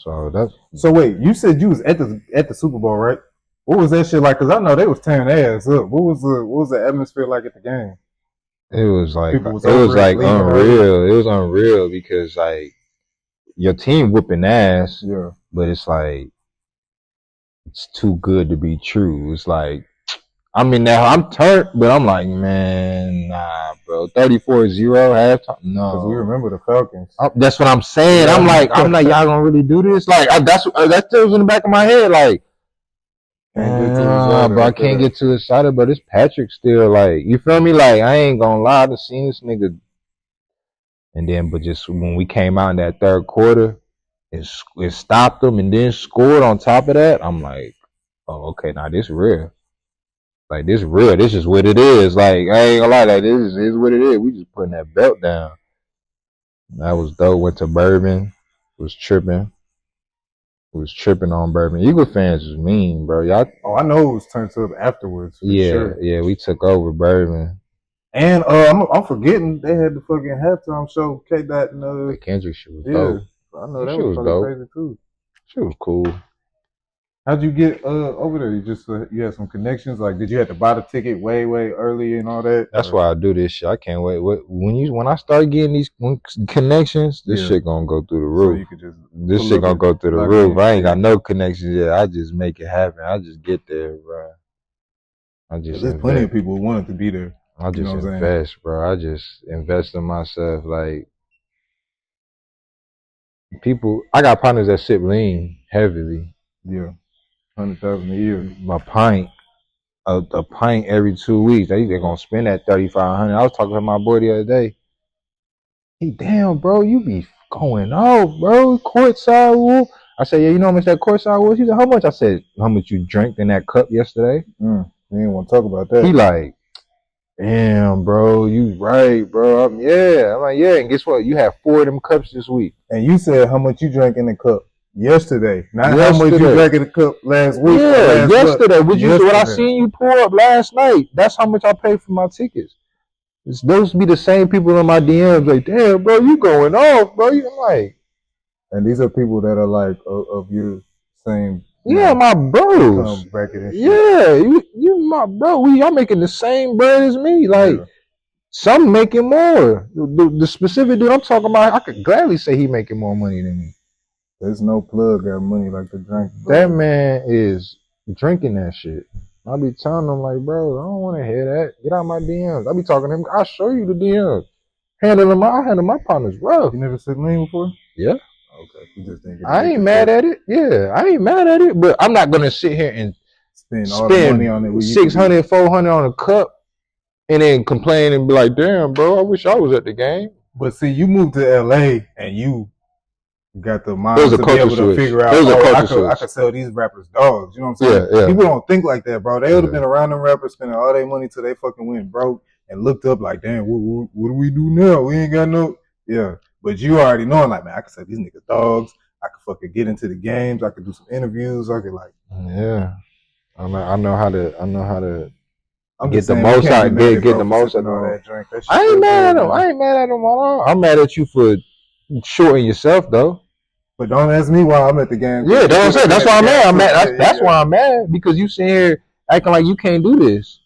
So that's. So wait, you said you was at the Super Bowl, right? What was that shit like? Because I know they was tearing their ass up. What was the atmosphere like at the game? It was like leaving unreal. It was unreal because like your team whooping ass, Yeah. but it's like it's too good to be true. It's like I mean now I'm turned, but I'm like, man, nah, bro. 34-0 halftime. No. Because we remember the Falcons. That's what I'm saying. Yeah. I'm like, y'all gonna really do this? Like, that still was in the back of my head. Like, bro, I can't get too excited. But it's Patrick still. Like, you feel me? Like, I ain't gonna lie. I've seen this nigga. And then, but just when we came out in that third quarter, it stopped them and then scored on top of that. I'm like, oh, okay, now this real. Like, this real. This is what it is. Like, I ain't gonna lie. Like, this is what it is. We just putting that belt down. That was dope. Went to Bourbon. Was tripping on Bourbon. Eagle fans is mean, bro. Y'all. Oh, I know it was turned up afterwards. Yeah, we took over Bourbon. And I'm forgetting they had the fucking halftime show. K-Dot and the Kendrick shit was dope. I know that was dope. Crazy too. Shit was cool. How'd you get over there? You just you had some connections. Like, did you have to buy the ticket way early and all that? That's why I do this shit. I can't wait. When I start getting these connections, this shit gonna go through the roof. So you could just this shit gonna go through the roof. I ain't got no connections yet. I just make it happen. I just get there, bro. There's plenty of people who wanted to be there. I just invest, bro. I just invest in myself. Like people, I got partners that sip lean heavily. Yeah. 100,000 a year. My pint, a pint every 2 weeks. They're gonna spend that 3,500. I was talking to my boy the other day. He, damn, bro, you be going off, bro. Courtside wolf. I said, yeah, you know how much that courtside was? He said, how much? I said, how much you drank in that cup yesterday? You didn't want to talk about that. He like, damn, bro, you right, bro. I'm like, yeah. And guess what? You have 4 of them cups this week. And you said how much you drank in the cup. Yesterday, not how much you drank in the cup last week. Yeah, yesterday. What I seen you pour up last night. That's how much I paid for my tickets. Those be the same people in my DMs. Like, damn, bro, you going off, bro. I'm like, and these are people that are like of your same. Yeah, my bros. Yeah, you my bro. Y'all making the same bread as me. Like, some making more. The specific dude I'm talking about, I could gladly say he making more money than me. There's no plug got money like the drink. That man is drinking that shit. I be telling him like, bro, I don't want to hear that. Get out my DMs. I be talking to him. I'll show you the DMs. I handle my partners rough. You never said lean before? Yeah. Okay. You just think I ain't mad at it. Yeah, I ain't mad at it. But I'm not gonna sit here and spend all the money on it. 600, 400 on a cup, and then complain and be like, damn, bro, I wish I was at the game. But see, you moved to LA and you got the mind to be able to figure out, I could sell these rappers dogs. You know what I'm saying? Yeah. People don't think like that, bro. They would have been around them rappers spending all their money till they fucking went broke and looked up like, damn, what do we do now? We ain't got no. Yeah. But you already knowing, like, man, I could sell these niggas dogs. I could fucking get into the games. I could do some interviews. I could like. Yeah. I know how to get the most out. Get the most out of that. I ain't mad at him. I ain't mad at him at all. I'm mad at you for shorting yourself though. But don't ask me why I'm at the game. Yeah, that's what I'm saying. That's why I'm mad. That's why I'm mad, because you sitting here acting like you can't do this.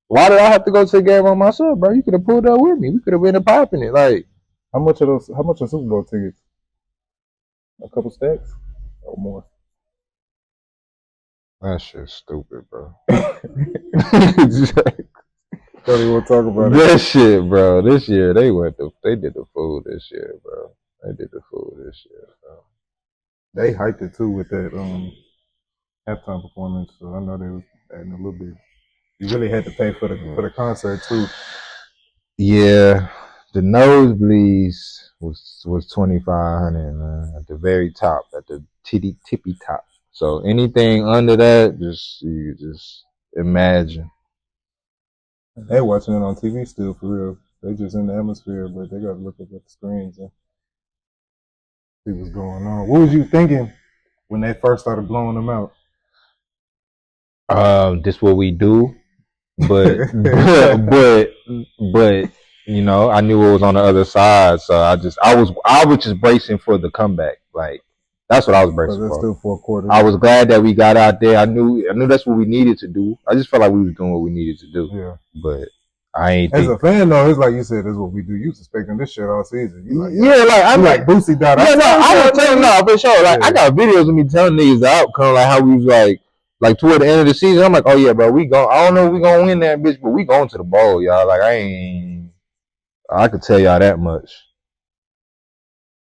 Why did I have to go to the game on myself, bro? You could have pulled up with me. We could have been popping it. Like, how much are Super Bowl tickets? A couple stacks or more? That shit's stupid, bro. Don't even want to talk about that shit, bro. This year they did the food this year, bro. They did the food this year, bro. They hyped it too with that halftime performance, so I know they was adding a little bit. You really had to pay for the concert too. Yeah, the nosebleeds was $2,500, man, at the very top, at the tippy top. So anything under that, you just imagine. They watching it on TV still, for real. They just in the atmosphere, but they got to look up at the screens and see what's going on. What was you thinking when they first started blowing them out? This what we do, but you know, I knew it was on the other side, so I was just bracing for the comeback. Like, That's what I was But bracing that's for. still 4 quarters. I was glad that we got out there. I knew that's what we needed to do. I just felt like we was doing what we needed to do. Yeah. But I ain't As think. a fan though, it's like you said, that's what we do. You expecting this shit all season. You like, I'm like Boosie died. Yeah, I was telling no for sure. Like I got videos of me telling niggas the outcome, like how we was like toward the end of the season. I'm like, oh yeah, bro, we go. I don't know if we gonna win that bitch, but we going to the bowl, y'all. Like I could tell y'all that much.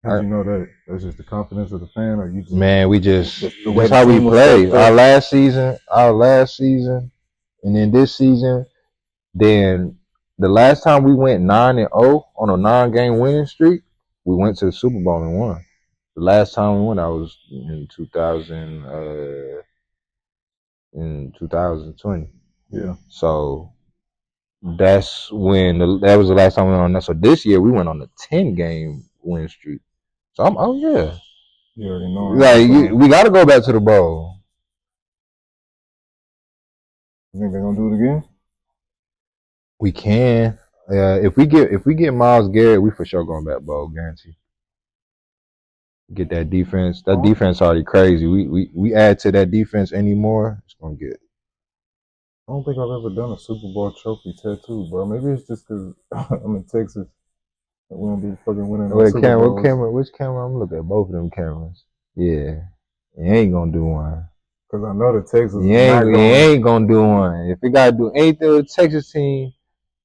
How'd you know that? That's just the confidence of the fan, or you just we just that's how we play. Our last season, and then this season, then the last time we went 9-0 on a 9-game winning streak, we went to the Super Bowl and won. The last time we went, I was in 2020. Yeah. So that's when that was the last time we went on that. So this year we went on a 10-game win streak. So yeah. You already know. Like we got to go back to the bowl. You think they're gonna do it again? We can. If we get Myles Garrett, we for sure going back bowl, guarantee. Get that defense. That defense already crazy. We add to that defense anymore, it's gonna get. I don't think I've ever done a Super Bowl trophy tattoo, bro. Maybe it's just because I'm in Texas. We don't be fucking winning. Which camera? I'm looking at both of them cameras. Yeah, you ain't gonna do one. Cause I know the Texas. You ain't gonna do one. If you gotta do anything with the Texas team,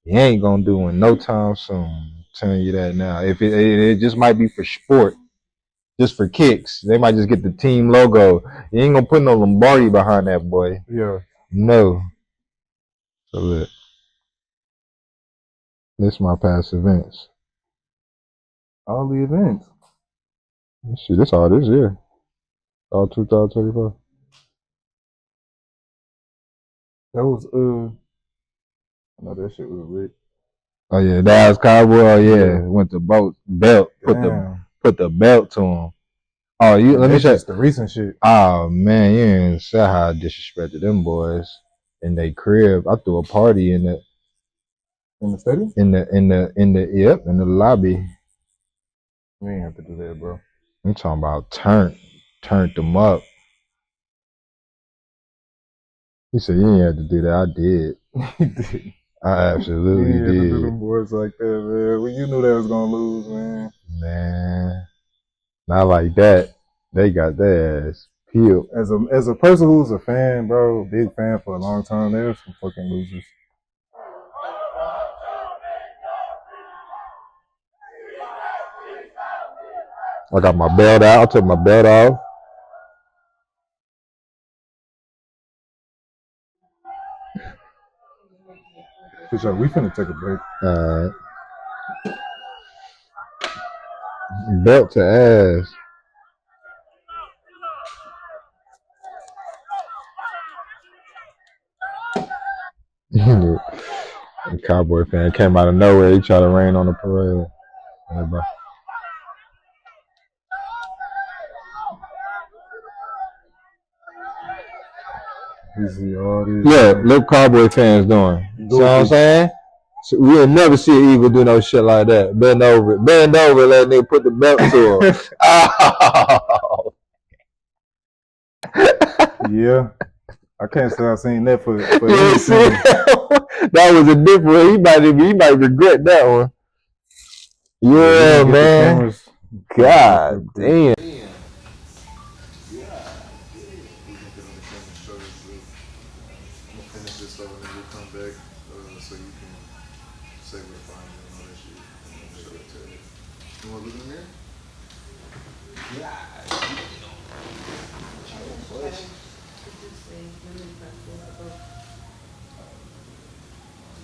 you ain't gonna do one no time soon. I'm telling you that now. If it just might be for sport, just for kicks. They might just get the team logo. You ain't gonna put no Lombardi behind that boy. Yeah. No. So look. This is my past events. All the events. Shit, this all this year. All 2024. That was I know that shit was lit. Oh yeah, that was Cowboy. Oh yeah, went to belt. Put the belt to him. Oh, let me say the recent shit. Oh man, you ain't say how I disrespected them boys in their crib. I threw a party in the stadium. In the lobby. You ain't have to do that, bro. I'm talking about turned them up. He said you ain't have to do that. I did. He did. I absolutely did. You do them boys like that, man. Well, you knew they was gonna lose, man. Man, not like that. They got their ass peeled. As a person who's a fan, bro, a big fan for a long time, there's some fucking losers. I got my belt out. I took my belt off. For sure, we finna take a break. Belt to ass. The Cowboy fan came out of nowhere. He tried to rain on the parade. Everybody. Yeah, look Cowboy fans doing. See what I'm saying? So we'll never see an Eagle do no shit like that. Bend over, let nigga put the belt to him. Oh. Yeah. I can't say I've seen that for that was a different. He might regret that one. Yeah, man. God damn. You want to look in the mirror? Yeah.